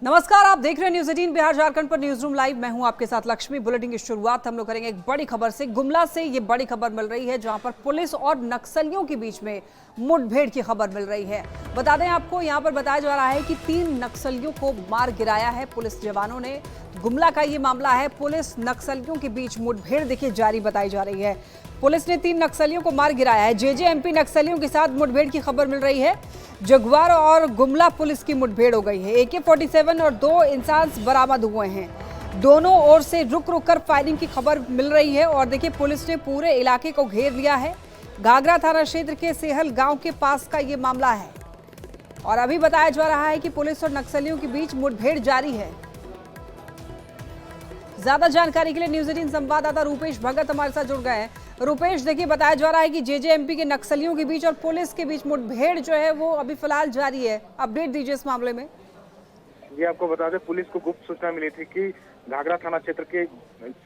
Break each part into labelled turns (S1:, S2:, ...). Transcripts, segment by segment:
S1: नमस्कार, आप देख रहे हैं न्यूज 18 बिहार झारखंड पर न्यूज रूम लाइव। मैं हूं आपके साथ लक्ष्मी। बुलेटिन की शुरुआत हम लोग करेंगे एक बड़ी खबर से। गुमला से ये बड़ी खबर मिल रही है जहां पर पुलिस और नक्सलियों के बीच में मुठभेड़ की खबर मिल रही है। बता दें आपको, यहां पर बताया जा रहा है कि 3 नक्सलियों को मार गिराया है पुलिस जवानों ने। गुमला का ये मामला है। पुलिस नक्सलियों के बीच मुठभेड़ देखिए जारी बताई जा रही है। पुलिस ने 3 नक्सलियों को मार गिराया है। जेजेएमपी नक्सलियों के साथ मुठभेड़ की खबर मिल रही है। जगुआर और गुमला पुलिस की मुठभेड़ हो गई है। AK-47 और 2 इंसान बरामद हुए हैं। दोनों ओर से रुक रुक कर फायरिंग की खबर मिल रही है और देखिए पुलिस ने पूरे इलाके को घेर लिया है। घाघरा थाना क्षेत्र के सेहल गांव के पास का ये मामला है और अभी बताया जा रहा है कि पुलिस और नक्सलियों के बीच मुठभेड़ जारी है। ज्यादा जानकारी के लिए न्यूज 18 संवाददाता रूपेश भगत हमारे साथ जुड़ गए हैं। रूपेश, देखिए बताया जा रहा है कि जेजेएमपी के नक्सलियों के बीच और पुलिस के बीच मुठभेड़ जो है वो अभी फिलहाल जारी है। अपडेट दीजिए इस मामले में।
S2: ये आपको बता दें, पुलिस को गुप्त सूचना मिली थी कि घाघरा थाना क्षेत्र के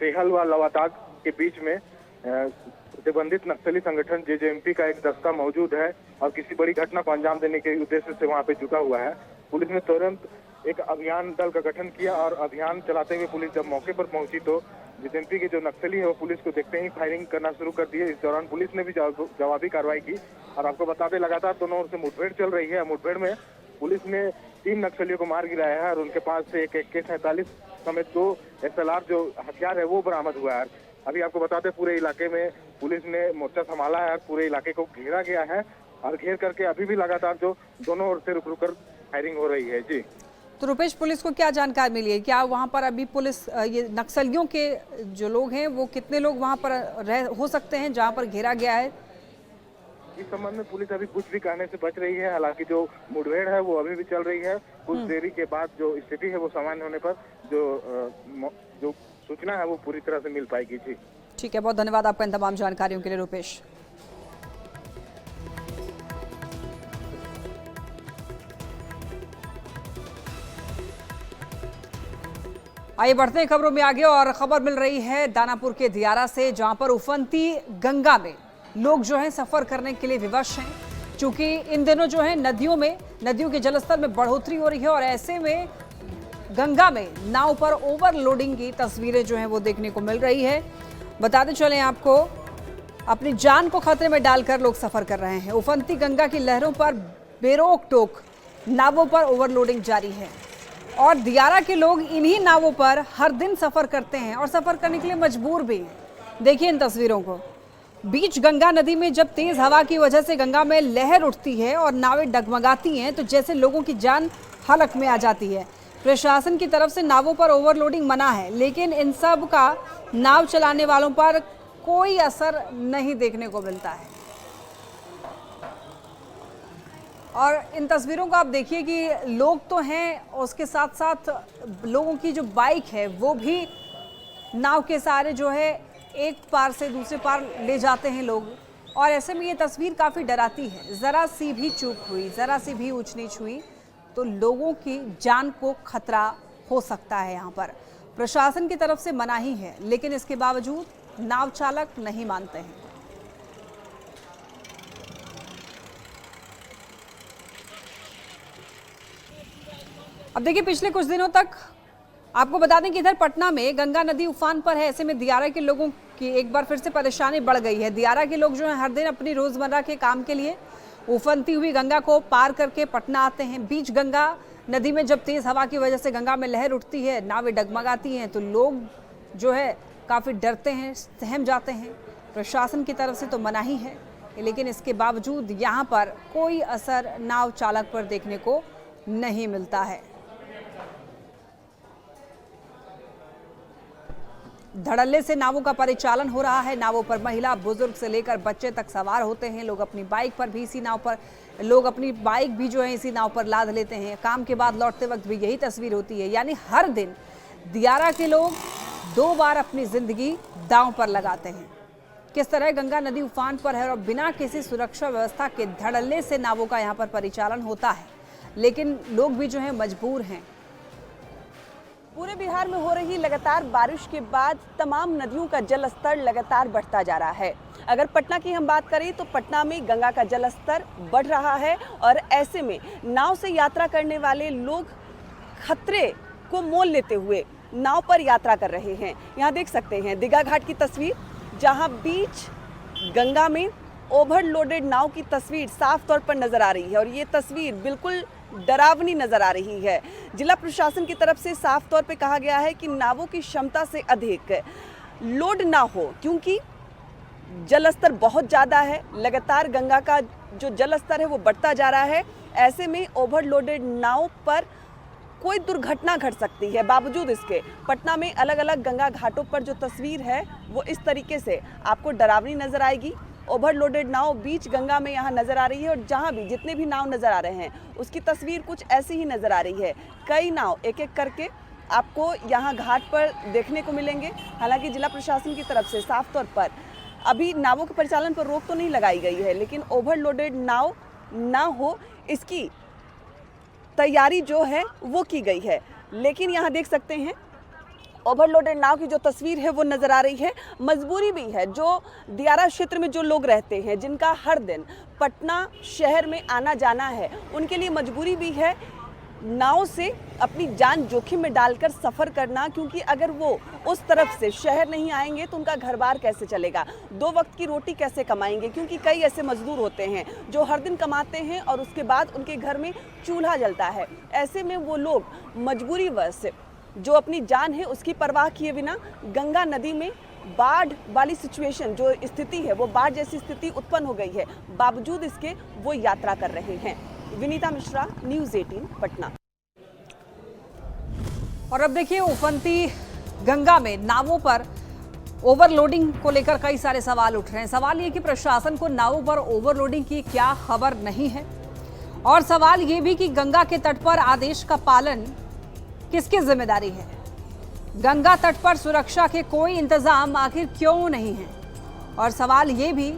S2: सेहल व लवादाग के बीच में प्रतिबंधित नक्सली संगठन जेजेएमपी का एक दस्ता मौजूद है और किसी बड़ी घटना को अंजाम देने के उद्देश्य से वहां पे जुटा हुआ है। पुलिस ने तुरंत एक अभियान दल का गठन किया और अभियान चलाते हुए पुलिस जब मौके पर पहुंची तो जेजेएमपी के जो नक्सली है वो पुलिस को देखते ही फायरिंग करना शुरू कर दिए। इस दौरान पुलिस ने भी जवाबी कार्रवाई की और आपको बता दें, लगातार दोनों ओर से मुठभेड़ चल रही है। मुठभेड़ में पुलिस ने 3 नक्सलियों को मार गिराया है और उनके पास से एक AK-47 समेत 2 SLR जो हथियार है वो बरामद हुआ है। अभी आपको बता दें, पूरे इलाके में पुलिस ने मोर्चा संभाला है और पूरे इलाके को घेरा गया है और घेर करके अभी भी लगातार जो दोनों ओर से रुक रुक कर फायरिंग हो रही है। जी
S1: तो रुपेश, पुलिस को क्या जानकारी मिली है? क्या वहां पर अभी पुलिस ये नक्सलियों के जो लोग हैं वो कितने लोग वहां पर हो सकते हैं जहां पर घेरा गया है?
S2: इस संबंध में पुलिस अभी कुछ भी कहने से बच रही है। हालांकि जो मुठभेड़ है वो अभी भी चल रही है। कुछ देरी के बाद जो स्थिति है वो सामान्य होने पर जो सूचना है वो पूरी तरह से मिल पाएगी। जी
S1: ठीक है, बहुत धन्यवाद आपका इन तमाम जानकारियों के लिए रूपेश। आइए बढ़ते हैं खबरों में आगे और खबर मिल रही है दानापुर के दियारा से, जहां पर उफनती गंगा में लोग जो हैं सफर करने के लिए विवश हैं। क्योंकि इन दिनों जो है नदियों के जलस्तर में बढ़ोतरी हो रही है और ऐसे में गंगा में नाव पर ओवरलोडिंग की तस्वीरें जो हैं वो देखने को मिल रही है। बताते चलें आपको, अपनी जान को खतरे में डालकर लोग सफर कर रहे हैं। उफनती गंगा की लहरों पर बेरोक टोक नावों पर ओवरलोडिंग जारी है और दियारा के लोग इन्हीं नावों पर हर दिन सफर करते हैं और सफर करने के लिए मजबूर भी हैं। देखिए इन तस्वीरों को। बीच गंगा नदी में जब तेज हवा की वजह से गंगा में लहर उठती है और नावें डगमगाती हैं तो जैसे लोगों की जान हलक में आ जाती है। प्रशासन की तरफ से नावों पर ओवरलोडिंग मना है, लेकिन इन सब का नाव चलाने वालों पर कोई असर नहीं देखने को मिलता है। और इन तस्वीरों को आप देखिए कि लोग तो हैं, उसके साथ साथ लोगों की जो बाइक है वो भी नाव के सहारे जो है एक पार से दूसरे पार ले जाते हैं लोग। और ऐसे में ये तस्वीर काफ़ी डराती है। ज़रा सी भी चूक हुई, ज़रा सी भी ऊंच नीच हुई तो लोगों की जान को खतरा हो सकता है। यहाँ पर प्रशासन की तरफ से मनाही है, लेकिन इसके बावजूद नाव चालक नहीं मानते हैं। अब देखिए, पिछले कुछ दिनों तक आपको बता दें कि इधर पटना में गंगा नदी उफान पर है। ऐसे में दियारा के लोगों की एक बार फिर से परेशानी बढ़ गई है। दियारा के लोग जो है हर दिन अपनी रोजमर्रा के काम के लिए उफनती हुई गंगा को पार करके पटना आते हैं। बीच गंगा नदी में जब तेज हवा की वजह से गंगा में लहर उठती है, नावें डगमगाती हैं तो लोग जो है काफ़ी डरते हैं, सहम जाते हैं। प्रशासन की तरफ से तो मनाही है, लेकिन इसके बावजूद यहाँ पर कोई असर नाव चालक पर देखने को नहीं मिलता है। धड़ल्ले से नावों का परिचालन हो रहा है। नावों पर महिला, बुजुर्ग से लेकर बच्चे तक सवार होते हैं। लोग अपनी बाइक पर भी इसी नाव पर जो है इसी नाव पर लाद लेते हैं। काम के बाद लौटते वक्त भी यही तस्वीर होती है। यानी हर दिन दियारा के लोग 2 बार अपनी जिंदगी दांव पर लगाते हैं। किस तरह गंगा नदी उफान पर है और बिना किसी सुरक्षा व्यवस्था के धड़ल्ले से नावों का यहाँ पर परिचालन होता है, लेकिन लोग भी जो है मजबूर हैं। पूरे बिहार में हो रही लगातार बारिश के बाद तमाम नदियों का जलस्तर लगातार बढ़ता जा रहा है। अगर पटना की हम बात करें तो पटना में गंगा का जलस्तर बढ़ रहा है और ऐसे में नाव से यात्रा करने वाले लोग
S3: खतरे को मोल लेते हुए नाव पर यात्रा कर रहे हैं। यहाँ देख सकते हैं दीघा घाट की तस्वीर, जहाँ बीच गंगा में ओवरलोडेड नाव की तस्वीर साफ तौर पर नजर आ रही है और ये तस्वीर बिल्कुल डरावनी नजर आ रही है। जिला प्रशासन की तरफ से साफ तौर पे कहा गया है कि नावों की क्षमता से अधिक लोड ना हो, क्योंकि जलस्तर बहुत ज़्यादा है। लगातार गंगा का जो जलस्तर है वो बढ़ता जा रहा है। ऐसे में ओवरलोडेड नाव पर कोई दुर्घटना घट सकती है। बावजूद इसके पटना में अलग अलग गंगा घाटों पर जो तस्वीर है वो इस तरीके से आपको डरावनी नजर आएगी। ओवरलोडेड नाव बीच गंगा में यहाँ नजर आ रही है और जहाँ भी जितने भी नाव नजर आ रहे हैं उसकी तस्वीर कुछ ऐसी ही नजर आ रही है। कई नाव एक एक करके आपको यहाँ घाट पर देखने को मिलेंगे। हालांकि जिला प्रशासन की तरफ से साफ तौर पर अभी नावों के परिचालन पर रोक तो नहीं लगाई गई है, लेकिन ओवरलोडेड नाव ना हो इसकी तैयारी जो है वो की गई है। लेकिन यहाँ देख सकते हैं ओवरलोडेड नाव की जो तस्वीर है वो नज़र आ रही है। मजबूरी भी है, जो दियारा क्षेत्र में जो लोग रहते हैं, जिनका हर दिन पटना शहर में आना जाना है, उनके लिए मजबूरी भी है नाव से अपनी जान जोखिम में डालकर सफ़र करना, क्योंकि अगर वो उस तरफ से शहर नहीं आएंगे तो उनका घर बार कैसे चलेगा, 2 वक्त की रोटी कैसे कमाएंगे, क्योंकि कई ऐसे मजदूर होते हैं जो हर दिन कमाते हैं और उसके बाद उनके घर में चूल्हा जलता है। ऐसे में वो लोग मजबूरीवश जो अपनी जान है उसकी परवाह किए बिना गंगा नदी में बाढ़ वाली सिचुएशन जो स्थिति है वो बाढ़ जैसी स्थिति उत्पन्न हो गई है, बावजूद इसके वो यात्रा कर रहे हैं। विनीता मिश्रा, न्यूज़ 18 पटना।
S1: और अब देखिए उफनती गंगा में नावों पर ओवरलोडिंग को लेकर कई सारे सवाल उठ रहे हैं। सवाल ये कि प्रशासन को नावों पर ओवरलोडिंग की क्या खबर नहीं है, और सवाल ये भी कि गंगा के तट पर आदेश का पालन किसकी जिम्मेदारी है। गंगा तट पर सुरक्षा के कोई इंतजाम आखिर क्यों नहीं है, और सवाल ये भी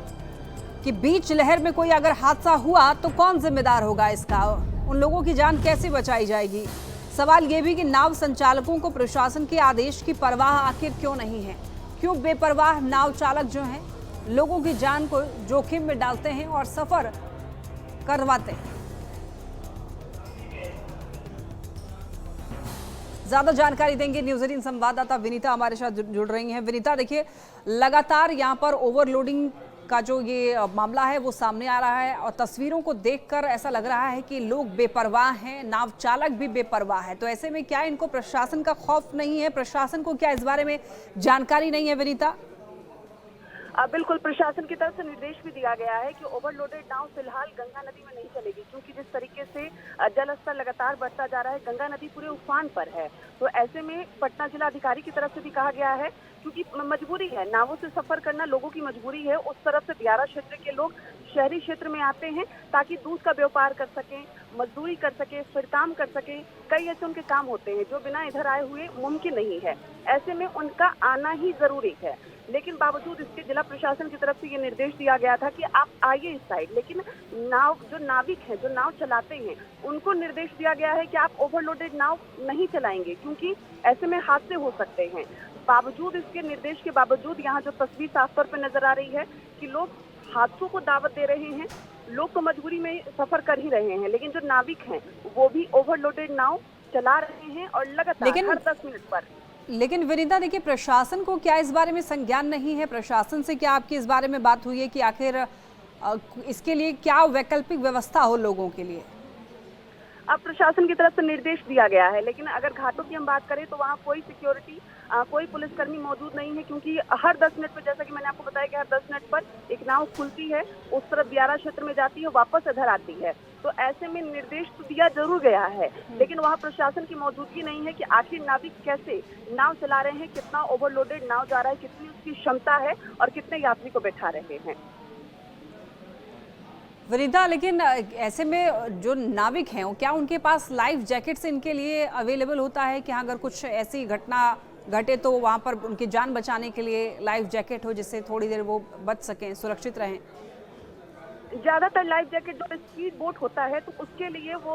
S1: कि बीच लहर में कोई अगर हादसा हुआ तो कौन जिम्मेदार होगा इसका, उन लोगों की जान कैसे बचाई जाएगी। सवाल ये भी कि नाव संचालकों को प्रशासन के आदेश की परवाह आखिर क्यों नहीं है, क्यों बेपरवाह नाव चालक जो हैं लोगों की जान को जोखिम में डालते हैं और सफर करवाते हैं। ज्यादा जानकारी देंगे न्यूज़ 18 संवाददाता विनीता हमारे साथ जुड़ रही हैं। विनीता, देखिए लगातार यहाँ पर ओवरलोडिंग का जो ये मामला है वो सामने आ रहा है और तस्वीरों को देखकर ऐसा लग रहा है कि लोग बेपरवाह हैं, नाव चालक भी बेपरवाह है। तो ऐसे में क्या इनको प्रशासन का खौफ नहीं है, प्रशासन को क्या इस बारे में जानकारी नहीं है विनीता?
S3: बिल्कुल, प्रशासन की तरफ से निर्देश भी दिया गया है कि ओवरलोडेड नाव फिलहाल गंगा नदी में नहीं चलेगी, क्योंकि जिस तरीके से जल स्तर लगातार बढ़ता जा रहा है, गंगा नदी पूरे उफान पर है। तो ऐसे में पटना जिला अधिकारी की तरफ से भी कहा गया है, क्योंकि मजबूरी है, नावों से सफर करना लोगों की मजबूरी है। उस तरफ से दियारा क्षेत्र के लोग शहरी क्षेत्र में आते हैं ताकि दूध का व्यापार कर सकें, मजदूरी कर सकें, फिर काम कर सकें। कई ऐसे उनके काम होते हैं जो बिना इधर आए हुए मुमकिन नहीं है। ऐसे में उनका आना ही जरूरी है, लेकिन बावजूद इसके जिला प्रशासन की तरफ से ये निर्देश दिया गया था कि आप आइए इस साइड, लेकिन नाव जो नाविक हैं, जो नाव चलाते हैं, उनको निर्देश दिया गया है कि आप ओवरलोडेड नाव नहीं चलाएंगे, क्योंकि ऐसे में हादसे हो सकते हैं। बावजूद इसके निर्देश के बावजूद यहाँ जो तस्वीर साफ तौर पर नजर आ रही है कि लोग हादसों को दावत दे रहे हैं, लोग तो मजबूरी में सफर कर ही रहे हैं, लेकिन जो नाविक हैं वो भी ओवरलोडेड नाव चला रहे हैं और लगातार हर 10 मिनट पर।
S1: लेकिन विनीता, देखिए प्रशासन को क्या इस बारे में संज्ञान नहीं है? प्रशासन से क्या आपकी इस बारे में बात हुई है कि आखिर इसके लिए क्या वैकल्पिक व्यवस्था हो लोगों के लिए?
S3: अब प्रशासन की तरफ से निर्देश दिया गया है, लेकिन अगर घाटों की हम बात करें तो वहाँ कोई सिक्योरिटी, कोई पुलिसकर्मी मौजूद नहीं है, क्योंकि हर 10 मिनट पर, जैसा कि मैंने आपको बताया कि हर 10 मिनट पर एक नाव खुलती है, उस तरफ दियारा क्षेत्र में जाती है, वापस इधर आती है। तो ऐसे में निर्देश तो दिया जरूर गया है, लेकिन वहाँ प्रशासन की मौजूदगी नहीं है कि आखिर नाविक कैसे नाव चला रहे हैं, कितना ओवरलोडेड नाव जा रहा है, कितनी उसकी क्षमता है और कितने यात्री को बैठा रहे हैं।
S1: विनीता, लेकिन ऐसे में जो नाविक हैं क्या उनके पास लाइफ जैकेट्स इनके लिए अवेलेबल होता है कि अगर कुछ ऐसी घटना घटे तो वहाँ पर उनकी जान बचाने के लिए लाइफ जैकेट हो, जिससे थोड़ी देर वो बच सकें, सुरक्षित रहें?
S3: ज्यादातर लाइफ जैकेट जो स्पीड बोट होता है तो उसके लिए वो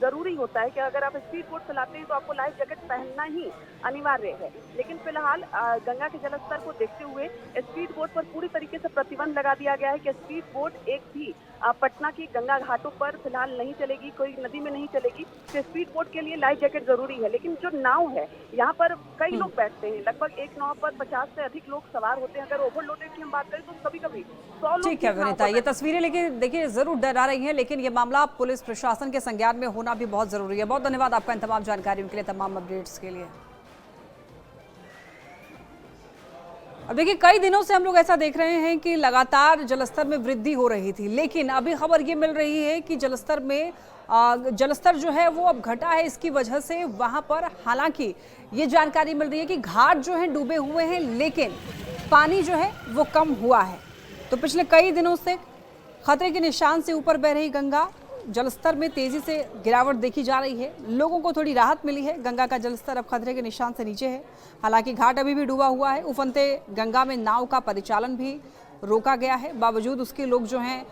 S3: जरूरी होता है कि अगर आप स्पीड बोट चलाते हैं तो आपको लाइफ जैकेट पहनना ही अनिवार्य है। लेकिन फिलहाल गंगा के जलस्तर को देखते हुए स्पीड बोट पर पूरी तरीके से प्रतिबंध लगा दिया गया है कि स्पीड बोट एक भी पटना की गंगा घाटों पर फिलहाल नहीं चलेगी, कोई नदी में नहीं चलेगी। तो स्पीड बोट के लिए लाइफ जैकेट जरूरी है, लेकिन जो नाव है यहाँ पर कई लोग बैठते हैं। लगभग एक नाव पर 50 से अधिक लोग सवार होते हैं। अगर ओवरलोडेड की हम बात करें तो कभी कभी 100 लोग।
S1: ठीक है विनीता, ये तस्वीरें लेकिन देखिए जरूर डरा रही हैं, लेकिन ये मामला पुलिस प्रशासन के संज्ञान में होना भी बहुत जरूरी है। बहुत धन्यवाद आपका इन तमाम जानकारियों के लिए, तमाम अपडेट्स के लिए। अब देखिए कई दिनों से हम लोग ऐसा देख रहे हैं कि लगातार जलस्तर में वृद्धि हो रही थी, लेकिन अभी खबर ये मिल रही है कि जलस्तर जो है वो अब घटा है। इसकी वजह से वहां पर हालांकि ये जानकारी मिल रही है कि घाट जो है डूबे हुए हैं, लेकिन पानी जो है वो कम हुआ है। तो पिछले कई दिनों से खतरे के निशान से ऊपर बह रही गंगा, जलस्तर में तेजी से गिरावट देखी जा रही है। लोगों को थोड़ी राहत मिली है। गंगा का जलस्तर अब खतरे के निशान से नीचे है। हालांकि घाट अभी भी डूबा हुआ है। उफनते गंगा में नाव का परिचालन भी रोका गया है। बावजूद उसके लोग जो हैं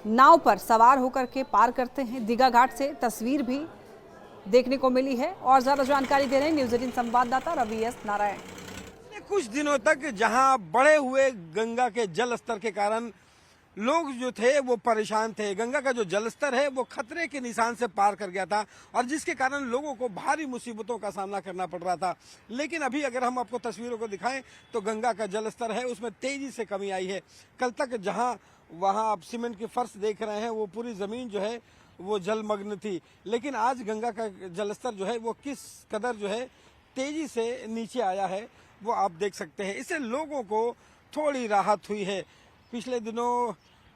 S1: नाव पर सवार होकर के पार करते हैं। दीघा घाट से तस्वीर भी देखने को मिली है। और ज्यादा जानकारी दे रहे हैं न्यूज़ 18 संवाददाता रवि एस नारायण।
S4: कुछ दिनों तक जहां बढ़े हुए गंगा के जल स्तर के कारण लोग जो थे वो परेशान थे। गंगा का जो जलस्तर है वो खतरे के निशान से पार कर गया था और जिसके कारण लोगों को भारी मुसीबतों का सामना करना पड़ रहा था। लेकिन अभी अगर हम आपको तस्वीरों को दिखाएं तो गंगा का जलस्तर है उसमें तेजी से कमी आई है। कल तक जहां वहां आप सीमेंट की फर्श देख रहे हैं वो पूरी जमीन जो है वो जलमग्न थी, लेकिन आज गंगा का जलस्तर जो है वो किस कदर जो है तेजी से नीचे आया है वो आप देख सकते हैं। इससे लोगों को थोड़ी राहत हुई है। पिछले दिनों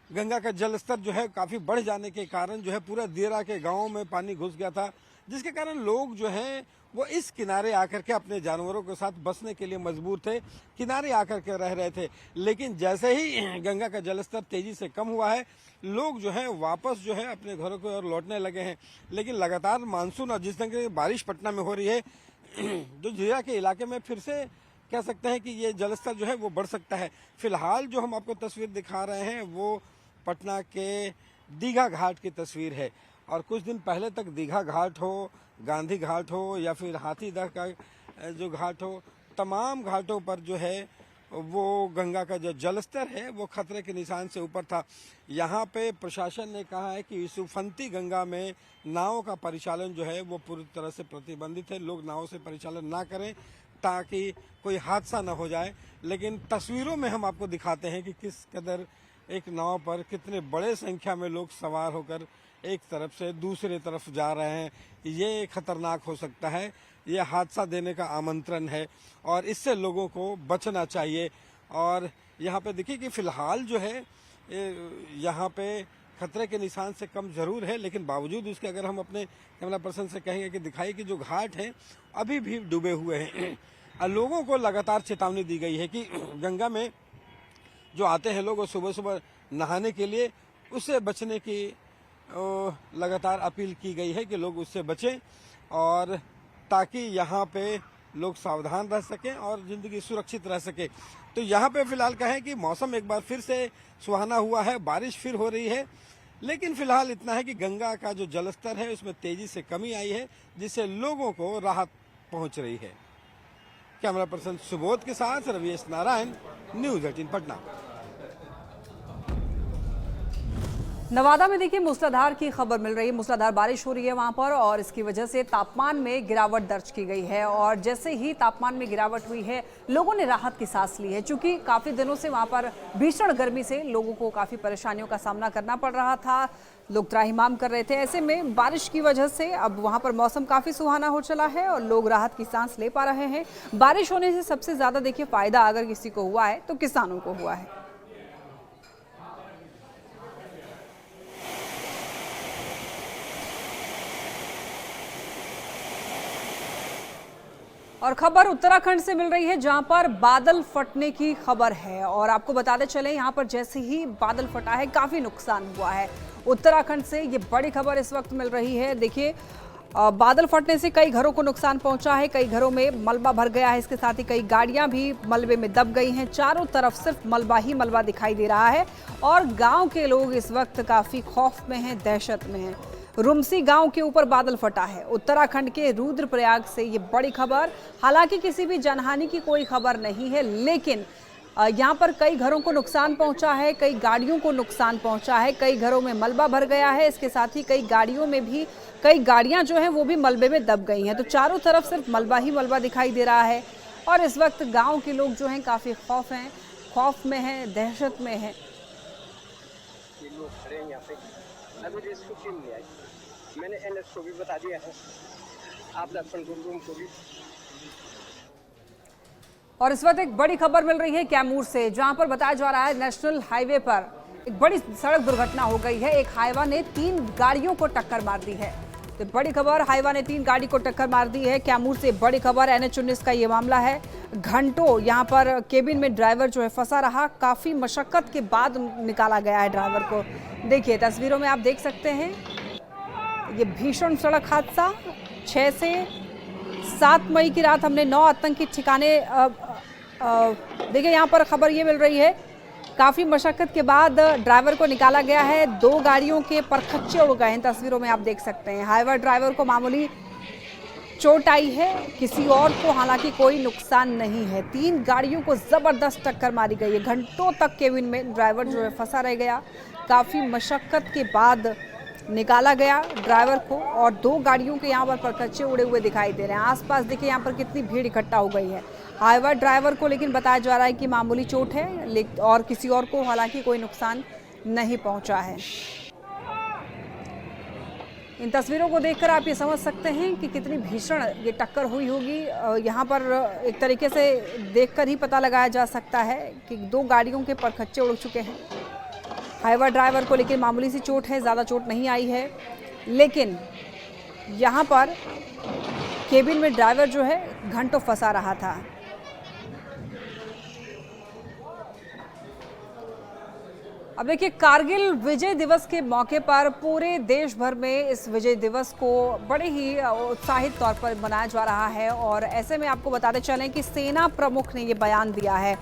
S4: गंगा का जलस्तर जो है काफी बढ़ जाने के कारण जो है पूरा दियरा के गांवों में पानी घुस गया था, जिसके कारण लोग जो हैं वो इस किनारे आकर के अपने जानवरों के साथ बसने के लिए मजबूर थे, किनारे आकर के रह रहे थे। लेकिन जैसे ही गंगा का जलस्तर तेजी से कम हुआ है, लोग जो है वापस जो है अपने घरों की ओर लौटने लगे हैं। लेकिन लगातार मानसून और जिस तरह की बारिश पटना में हो रही है, जो दियरा के इलाके में फिर से कह सकते हैं कि ये जलस्तर जो है वो बढ़ सकता है। फिलहाल जो हम आपको तस्वीर दिखा रहे हैं वो पटना के दीघा घाट की तस्वीर है। और कुछ दिन पहले तक दीघा घाट हो, गांधी घाट हो या फिर हाथीदह का जो घाट हो, तमाम घाटों पर जो है वो गंगा का जो जलस्तर है वो खतरे के निशान से ऊपर था। यहाँ पे प्रशासन ने कहा है कि इस उफनती गंगा में नावों का परिचालन जो है वो पूरी तरह से प्रतिबंधित है। लोग नाव से परिचालन ना करें ताकि कोई हादसा न हो जाए। लेकिन तस्वीरों में हम आपको दिखाते हैं कि किस कदर एक नाव पर कितने बड़े संख्या में लोग सवार होकर एक तरफ से दूसरे तरफ जा रहे हैं। ये खतरनाक हो सकता है, ये हादसा देने का आमंत्रण है और इससे लोगों को बचना चाहिए। और यहाँ पे देखिए कि फिलहाल जो है यहाँ पे खतरे के निशान से कम जरूर है, लेकिन बावजूद उसके अगर हम अपने कैमरा पर्सन से कहेंगे कि दिखाइए कि जो घाट हैं अभी भी डूबे हुए हैं। लोगों को लगातार चेतावनी दी गई है कि गंगा में जो आते हैं लोग सुबह सुबह नहाने के लिए, उससे बचने की लगातार अपील की गई है कि लोग उससे बचें और ताकि यहाँ पे लोग सावधान रह सकें और ज़िंदगी सुरक्षित रह सके। तो यहाँ पे फिलहाल कहें कि मौसम एक बार फिर से सुहाना हुआ है, बारिश फिर हो रही है, लेकिन फिलहाल इतना है कि गंगा का जो जलस्तर है उसमें तेजी से कमी आई है, जिससे लोगों को राहत पहुँच रही है। कैमरा पर्सन सुबोध के साथ रवि एस नारायण, न्यूज़ 18 पटना।
S1: नवादा में देखिए मूसलाधार की खबर मिल रही है। मूसलाधार बारिश हो रही है वहां पर और इसकी वजह से तापमान में गिरावट दर्ज की गई है। और जैसे ही तापमान में गिरावट हुई है, लोगों ने राहत की सांस ली है, क्योंकि काफी दिनों से वहां पर भीषण गर्मी से लोगों को काफी परेशानियों का सामना करना पड़ रहा था। लोग त्राहिमाम कर रहे थे। ऐसे में बारिश की वजह से अब वहां पर मौसम काफी सुहाना हो चला है और लोग राहत की सांस ले पा रहे हैं। बारिश होने से सबसे ज्यादा देखिए फायदा अगर किसी को हुआ है तो किसानों को हुआ है। और खबर उत्तराखंड से मिल रही है, जहां पर बादल फटने की खबर है। और आपको बताते चले, यहां पर जैसे ही बादल फटा है काफी नुकसान हुआ है। उत्तराखंड से ये बड़ी खबर इस वक्त मिल रही है। देखिए बादल फटने से कई घरों को नुकसान पहुंचा है, कई घरों में मलबा भर गया है, इसके साथ ही कई गाड़ियां भी मलबे में दब गई हैं। चारों तरफ सिर्फ मलबा ही मलबा दिखाई दे रहा है और गांव के लोग इस वक्त काफी खौफ में हैं, दहशत में हैं। रुमसी गांव के ऊपर बादल फटा है। उत्तराखंड के रुद्रप्रयाग से ये बड़ी खबर। हालांकि किसी भी जनहानि की कोई खबर नहीं है, लेकिन यहाँ पर कई घरों को नुकसान पहुंचा है, कई गाड़ियों को नुकसान पहुंचा है, कई घरों में मलबा भर गया है। इसके साथ ही कई गाड़ियों में भी कई गाड़ियां जो हैं वो भी मलबे में दब गई हैं। तो चारों तरफ सिर्फ मलबा ही मलबा दिखाई दे रहा है और इस वक्त गांव के लोग जो हैं काफ़ी खौफ में हैं, दहशत में हैं।
S5: लोग खड़े हैं यहाँ पे, अभी रेस्क्यू टीम नहीं आई। मैंने एनएस को भी बता दिया है, आपदा कंट्रोल को भी।
S1: और इस वक्त एक बड़ी खबर मिल रही है कैमूर से, जहां पर बताया जा रहा है नेशनल हाईवे पर एक बड़ी सड़क दुर्घटना हो गई है। एक हाईवा ने 3 गाड़ियों को टक्कर मार दी है। तो बड़ी खबर, हाईवा ने 3 गाड़ी को टक्कर मार दी है। कैमूर से बड़ी खबर, NH-19 का ये मामला है। घंटों यहाँ पर केबिन में ड्राइवर जो है फंसा रहा, काफी मशक्कत के बाद निकाला गया है ड्राइवर को। देखिए तस्वीरों में आप देख सकते हैं ये भीषण सड़क हादसा। 6 से 7 मई की रात हमने 9 आतंकी ठिकाने देखिए यहाँ पर खबर ये मिल रही है, काफ़ी मशक्कत के बाद ड्राइवर को निकाला गया है। 2 गाड़ियों के परखच्चे उड़ गए हैं, तस्वीरों में आप देख सकते हैं। हाईवा ड्राइवर को मामूली चोट आई है, किसी और को हालांकि कोई नुकसान नहीं है। 3 गाड़ियों को ज़बरदस्त टक्कर मारी गई है। घंटों तक केबिन में ड्राइवर जो है फंसा रह गया। काफ़ी मशक्कत के बाद निकाला गया ड्राइवर को और 2 गाड़ियों के यहाँ पर परखच्चे उड़े हुए दिखाई दे रहे हैं। आसपास देखिए यहाँ पर कितनी भीड़ इकट्ठा हो गई है। हाईवा ड्राइवर को लेकिन बताया जा रहा है कि मामूली चोट है और किसी और को हालांकि कोई नुकसान नहीं पहुंचा है। इन तस्वीरों को देखकर आप ये समझ सकते हैं कि कितनी भीषण ये टक्कर हुई होगी। यहाँ पर एक तरीके से देखकर ही पता लगाया जा सकता है कि 2 गाड़ियों के परखच्चे उड़ चुके हैं। हाईवा ड्राइवर को लेकिन मामूली सी चोट है, ज़्यादा चोट नहीं आई है। लेकिन यहाँ पर केबिन में ड्राइवर जो है घंटों फंसा रहा था। अब देखिए कारगिल विजय दिवस के मौके पर पूरे देश भर में इस विजय दिवस को बड़े ही उत्साहित तौर पर मनाया जा रहा है और ऐसे में आपको बताते चलें कि सेना प्रमुख ने ये बयान दिया है।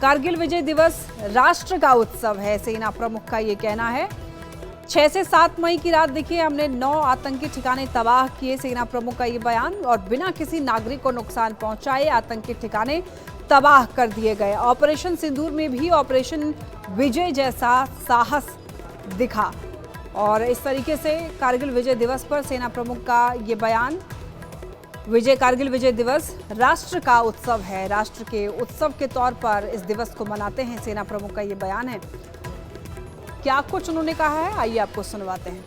S1: कारगिल विजय दिवस राष्ट्र का उत्सव है, सेना प्रमुख का ये कहना है। 6 से 7 मई की रात देखिए हमने 9 आतंकी ठिकाने तबाह किए, सेना प्रमुख का ये बयान। और बिना किसी नागरिक को नुकसान पहुंचाए आतंकी ठिकाने तबाह कर दिए गए। ऑपरेशन सिंदूर में भी ऑपरेशन विजय जैसा साहस दिखा और इस तरीके से कारगिल विजय दिवस पर सेना प्रमुख का ये बयान। कारगिल विजय दिवस राष्ट्र का उत्सव है, राष्ट्र के उत्सव के तौर पर इस दिवस को मनाते हैं, सेना प्रमुख का ये बयान है। क्या कुछ उन्होंने कहा है, आइए आपको सुनवाते हैं।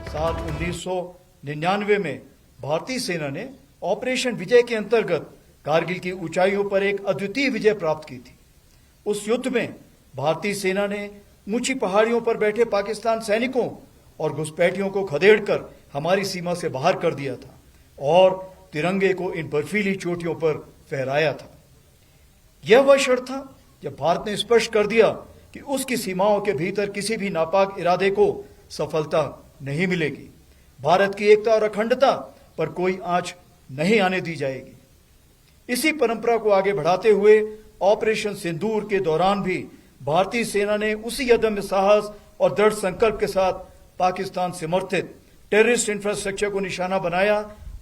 S6: 1999 में भारतीय सेना ने ऑपरेशन विजय के अंतर्गत कारगिल की ऊंचाइयों पर एक अद्वितीय विजय प्राप्त की थी। उस युद्ध में भारतीय सेना ने ऊंची पहाड़ियों पर बैठे पाकिस्तान सैनिकों और घुसपैठियों को खदेड़कर हमारी सीमा से बाहर कर दिया था और तिरंगे को इन बर्फीली चोटियों पर फहराया था। यह वह क्षण था जब भारत ने स्पष्ट कर दिया कि उसकी सीमाओं के भीतर किसी भी नापाक इरादे को सफलता नहीं मिलेगी। भारत की एकता और अखंडता पर कोई आंच नहीं आने दी जाएगी। इसी परंपरा को आगे बढ़ाते हुए ऑपरेशन सिंदूर के दौरान भी भारतीय सेना ने उसी अदम्य साहस और दृढ़ संकल्प के साथ पाकिस्तान समर्थित टेररिस्ट इंफ्रास्ट्रक्चर को निशाना बनाया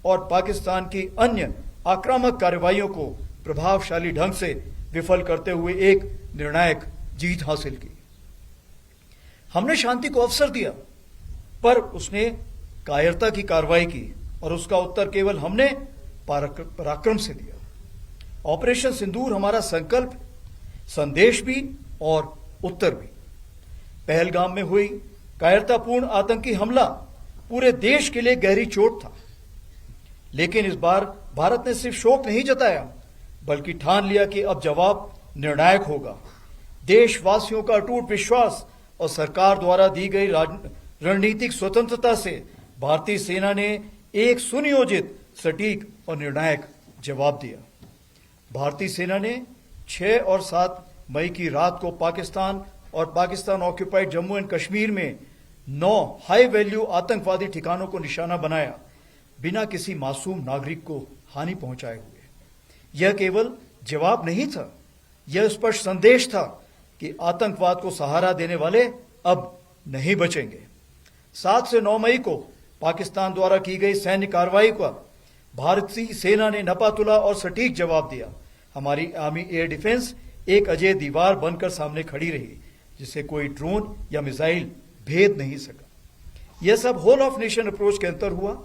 S6: और पाकिस्तान की अन्य आक्रामक कार्रवाइयों को प्रभावशाली ढंग से विफल करते हुए एक निर्णायक जीत हासिल की। हमने शांति को अवसर दिया, पर उसने कायरता की कार्रवाई की और उसका उत्तर केवल हमने पराक्रम से दिया। ऑपरेशन सिंदूर हमारा संकल्प, संदेश भी और उत्तर भी। पहलगाम में हुई कायरतापूर्ण आतंकी हमला पूरे देश के लिए गहरी चोट था, लेकिन इस बार भारत ने सिर्फ शोक नहीं जताया बल्कि ठान लिया कि अब जवाब निर्णायक होगा। देशवासियों का अटूट विश्वास और सरकार द्वारा दी गई रणनीतिक स्वतंत्रता से भारतीय सेना ने एक सुनियोजित, सटीक और निर्णायक जवाब दिया। भारतीय सेना ने 6 और 7 मई की रात को पाकिस्तान और पाकिस्तान ऑक्यूपाइड जम्मू एंड कश्मीर में 9 हाई वैल्यू आतंकवादी ठिकानों को निशाना बनाया, बिना किसी मासूम नागरिक को हानि पहुंचाए हुए। यह केवल जवाब नहीं था, यह स्पष्ट संदेश था कि आतंकवाद को सहारा देने वाले अब नहीं बचेंगे। 7 से 9 मई को पाकिस्तान द्वारा की गई सैन्य कार्रवाई का भारतीय सेना ने नपातुला और सटीक जवाब दिया। हमारी आर्मी एयर डिफेंस एक अजय दीवार बनकर सामने खड़ी रही, जिसे कोई ड्रोन या मिसाइल भेद नहीं सका। यह सब होल ऑफ नेशन अप्रोच के अंतर हुआ,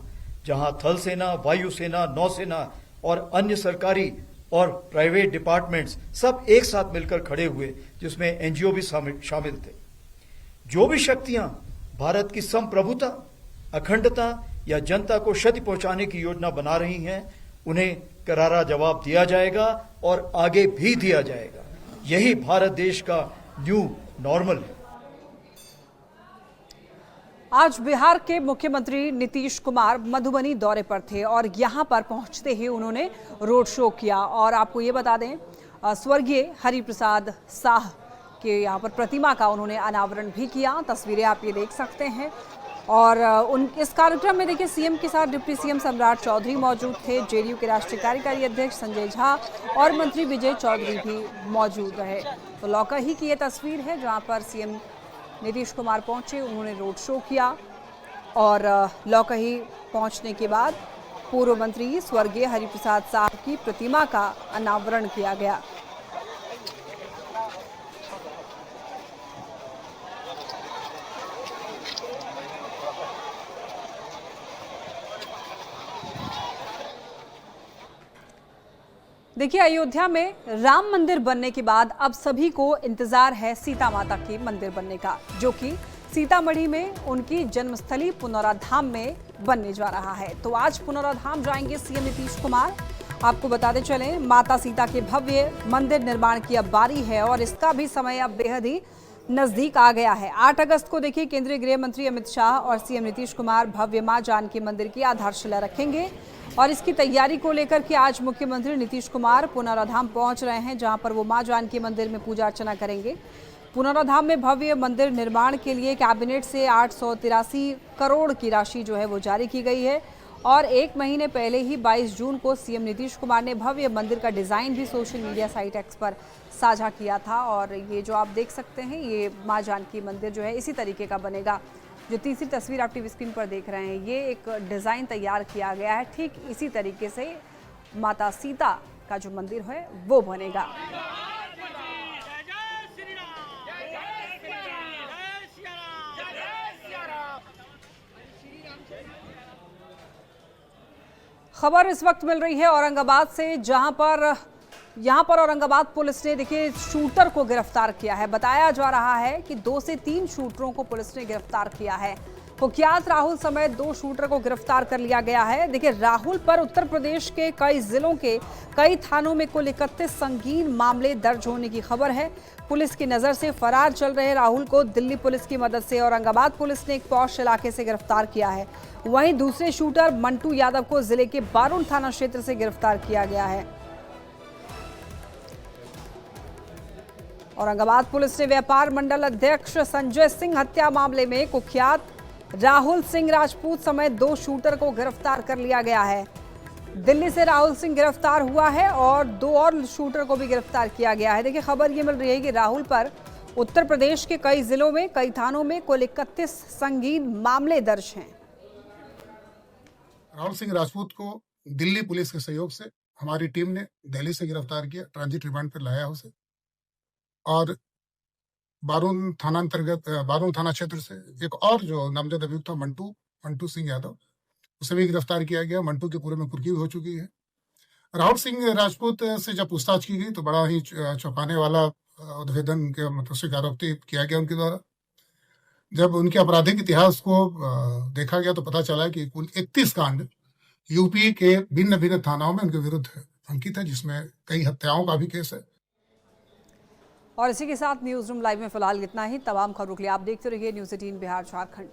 S6: जहां थल सेना, वायुसेना, नौसेना और अन्य सरकारी और प्राइवेट डिपार्टमेंट्स सब एक साथ मिलकर खड़े हुए, जिसमें एनजीओ भी शामिल थे। जो भी शक्तियां भारत की संप्रभुता, अखंडता या जनता को क्षति पहुंचाने की योजना बना रही हैं, उन्हें करारा जवाब दिया जाएगा और आगे भी दिया जाएगा। यही भारत देश का न्यू नॉर्मल है।
S1: आज बिहार के मुख्यमंत्री नीतीश कुमार मधुबनी दौरे पर थे और यहां पर पहुंचते ही उन्होंने रोड शो किया। और आपको ये बता दें, स्वर्गीय हरिप्रसाद शाह के यहां पर प्रतिमा का उन्होंने अनावरण भी किया। तस्वीरें आप ये देख सकते हैं। और इस कार्यक्रम में देखिए सीएम के साथ डिप्टी सीएम सम्राट चौधरी मौजूद थे, जेडीयू के राष्ट्रीय कार्यकारी अध्यक्ष संजय झा और मंत्री विजय चौधरी भी मौजूद रहे। तो लौकही की ये तस्वीर है जहां पर सीएम नीतीश कुमार पहुंचे, उन्होंने रोड शो किया और लौकही पहुंचने के बाद पूर्व मंत्री स्वर्गीय हरिप्रसाद शाह की प्रतिमा का अनावरण किया गया। देखिए, अयोध्या में राम मंदिर बनने के बाद अब सभी को इंतजार है सीता माता के मंदिर बनने का, जो कि सीतामढ़ी में उनकी जन्मस्थली पुनौराधाम में बनने जा रहा है। तो आज पुनौराधाम जाएंगे सीएम नीतीश कुमार। आपको बताते चलें, माता सीता के भव्य मंदिर निर्माण की अब बारी है और इसका भी समय अब बेहद ही नजदीक आ गया है। 8 अगस्त को देखिए केंद्रीय गृह मंत्री अमित शाह और सीएम नीतीश कुमार भव्य मां जानकी मंदिर की आधारशिला रखेंगे और इसकी तैयारी को लेकर के आज मुख्यमंत्री नीतीश कुमार पुनौराधाम पहुंच रहे हैं, जहां पर वो मां जानकी मंदिर में पूजा अर्चना करेंगे। पुनौराधाम में भव्य मंदिर निर्माण के लिए कैबिनेट से 883 करोड़ की राशि जो है वो जारी की गई है और 1 महीने पहले ही 22 जून को सीएम नीतीश कुमार ने भव्य मंदिर का डिजाइन भी सोशल मीडिया साइट एक्स पर साझा किया था। और ये जो आप देख सकते हैं, ये मां जानकी मंदिर जो है इसी तरीके का बनेगा। जो तीसरी तस्वीर आप टीवी स्क्रीन पर देख रहे हैं, ये एक डिज़ाइन तैयार किया गया है। ठीक इसी तरीके से माता सीता का जो मंदिर है वो बनेगा। खबर इस वक्त मिल रही है औरंगाबाद से, जहां पर यहाँ पर औरंगाबाद पुलिस ने देखिए शूटर को गिरफ्तार किया है। बताया जा रहा है कि 2 से 3 शूटरों को पुलिस ने गिरफ्तार किया है। कुख्यात राहुल समेत 2 शूटर को गिरफ्तार कर लिया गया है। देखिए, राहुल पर उत्तर प्रदेश के कई जिलों के कई थानों में कुल 31 संगीन मामले दर्ज होने की खबर है। पुलिस की नजर से फरार चल रहे राहुल को दिल्ली पुलिस की मदद से औरंगाबाद पुलिस ने एक पॉश इलाके से गिरफ्तार किया है। वहीं दूसरे शूटर मंटू यादव को जिले के बारून थाना क्षेत्र से गिरफ्तार किया गया है। औरंगाबाद पुलिस ने व्यापार मंडल अध्यक्ष संजय सिंह हत्या मामले में कुख्यात राहुल सिंह राजपूत समेत 2 शूटर को गिरफ्तार कर लिया गया है। दिल्ली से राहुल सिंह गिरफ्तार हुआ है और 2 और शूटर को भी गिरफ्तार किया गया है। देखिए, खबर ये मिल रही है कि राहुल पर उत्तर प्रदेश के कई जिलों में कई थानों में कुल 31 संगीन मामले दर्ज हैं।
S7: राहुल सिंह राजपूत को दिल्ली पुलिस के सहयोग से हमारी टीम ने दिल्ली से गिरफ्तार किया, ट्रांजिट रिमांड पर लाया उसे और बारून थाना क्षेत्र से एक और जो नामजद अभियुक्त था मंटू सिंह यादव, उसे भी गिरफ्तार किया गया। मंटू के पूरे में कुर्की हो चुकी है। राहुल सिंह राजपूत से जब पूछताछ की गई तो बड़ा ही चौंकाने वाला उद्भेदन के मतलब स्वीकारोक्ति किया गया उनके द्वारा। जब उनके आपराधिक इतिहास को देखा गया तो पता चला कि कुल 31 कांड यूपी के भिन्न भिन्न थानाओं में उनके विरुद्ध अंकित है, जिसमें कई हत्याओं का भी केस है।
S1: और इसी के साथ न्यूज रूम लाइव में फिलहाल इतना ही। तमाम खबरों के लिए आप देखते रहिए न्यूज़ 18 बिहार झारखंड।